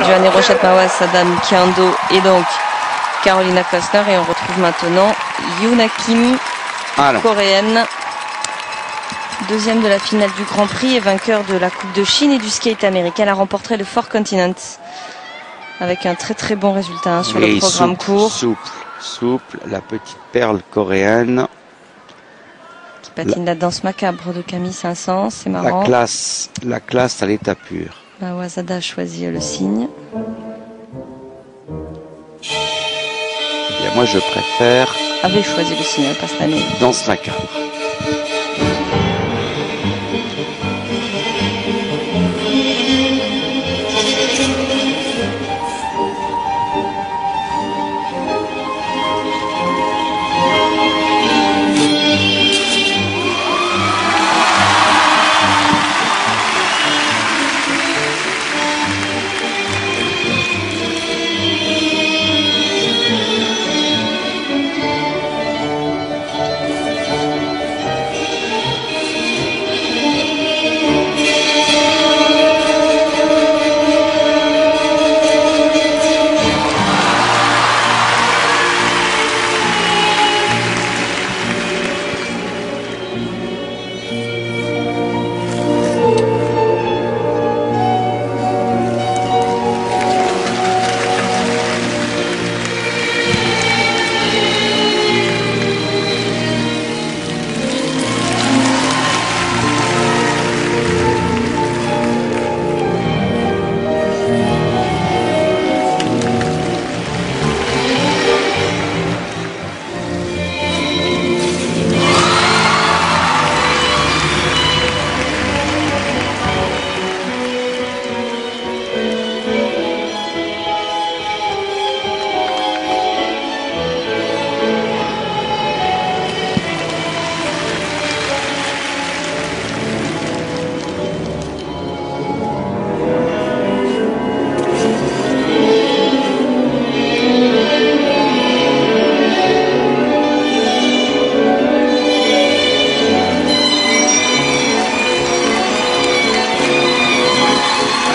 Giovanni Rochette, Mawa Sadam Kiando et donc Carolina Kostner. Et on retrouve maintenant Yuna Kim, coréenne, deuxième de la finale du Grand Prix et vainqueur de la Coupe de Chine et du skate américain. Elle a remporté le Four Continents avec un très bon résultat sur le programme court. Souple, la petite perle coréenne. Qui patine la danse macabre de Camille Saint-Saëns, c'est marrant. La classe à l'état pur. Mawa Zaddah a choisi le signe. Eh bien, moi je préfère... Avait choisi le signe, pas cette année. Danse macabre.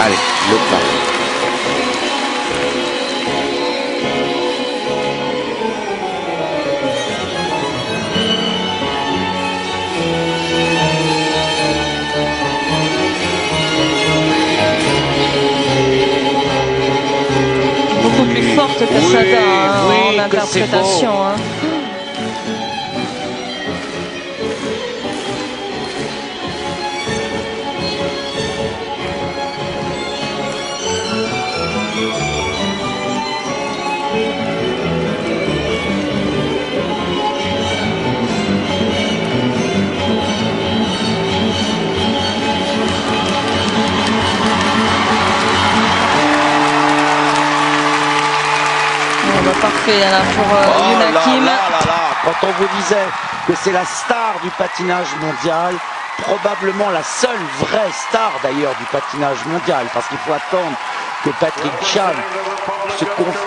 Allez, le pas. Beaucoup plus forte que Zaddah en interprétation. Parfait là, pour Yuna Kim. Quand on vous disait que c'est la star du patinage mondial, probablement la seule vraie star d'ailleurs du patinage mondial, parce qu'il faut attendre que Patrick Chan se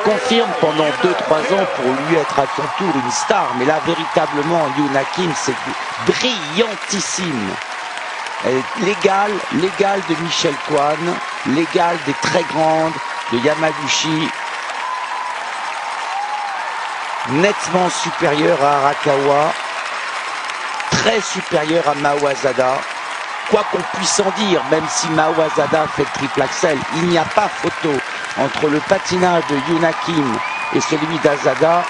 confirme pendant 2-3 ans pour lui être à son tour une star. Mais là, véritablement, Yuna Kim, c'est brillantissime. L'égal de Michelle Kwan, l'égal des très grandes de Yamaguchi, nettement supérieur à Arakawa, très supérieur à Mawa Zaddah. Quoi qu'on puisse en dire, même si Mawa Zaddah fait le triple axel, il n'y a pas photo entre le patinage de Yuna Kim et celui d'Azaddah.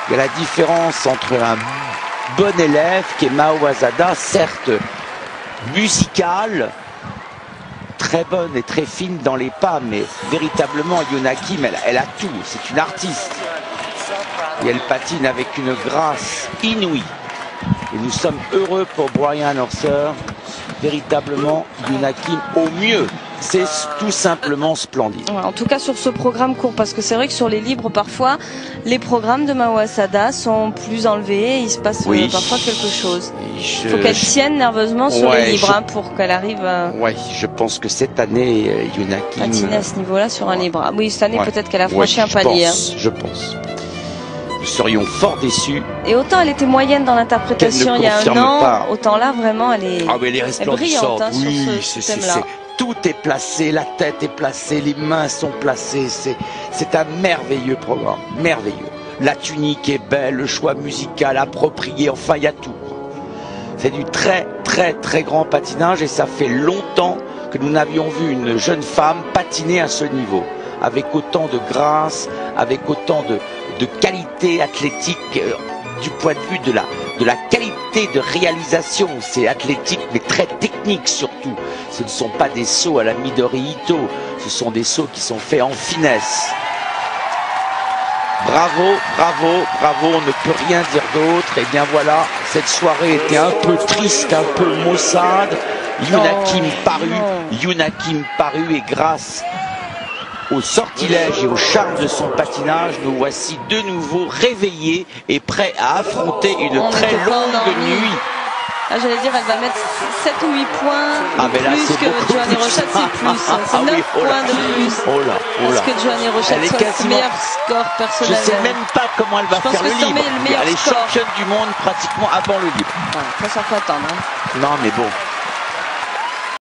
Il y a la différence entre un bon élève qui est Mawa Zaddah, certes musicale, très bonne et très fine dans les pas, mais véritablement Yuna Kim, elle a tout, c'est une artiste. Et elle patine avec une grâce inouïe. Et nous sommes heureux pour Brian Orser. Véritablement, Yuna Kim au mieux. C'est tout simplement splendide. Ouais, en tout cas sur ce programme court, parce que c'est vrai que sur les libres, parfois, les programmes de Mawa Zaddah sont plus enlevés. Il se passe parfois quelque chose. Il faut qu'elle tienne nerveusement sur les libres pour qu'elle arrive à... Oui, je pense que cette année, Yuna Kim... patiner à ce niveau-là sur un libre. Oui, cette année, peut-être qu'elle a franchi un palier. Je pense. Nous serions fort déçus. Et autant elle était moyenne dans l'interprétation il y a un an, autant là vraiment elle est, elle est brillante sur ce thème-là. Tout est placé, la tête est placée, les mains sont placées. C'est un merveilleux programme, merveilleux. La tunique est belle, le choix musical approprié, enfin il y a tout. C'est du très très très grand patinage et ça fait longtemps que nous n'avions vu une jeune femme patiner à ce niveau, avec autant de grâce, avec autant de qualité athlétique, du point de vue de la qualité de réalisation. C'est athlétique mais très technique surtout. Ce ne sont pas des sauts à la Midori Ito, ce sont des sauts qui sont faits en finesse. Bravo, bravo, bravo, on ne peut rien dire d'autre. Et bien voilà, cette soirée était un peu triste, un peu maussade. Yuna Kim parut et grâce au sortilège et au charme de son patinage, nous voici de nouveau réveillés et prêts à affronter une très longue nuit. Ah, j'allais dire, elle va mettre 7 ou 8 points de plus que Giovanni Rochette, c'est plus. C'est 9 points de plus. Parce que Giovanni Rochette soit le meilleur score personnel. Je ne sais même pas comment elle va faire le libre. Elle est championne du monde pratiquement avant le libre. Ouais, ça faut attendre. Hein. Non, mais bon.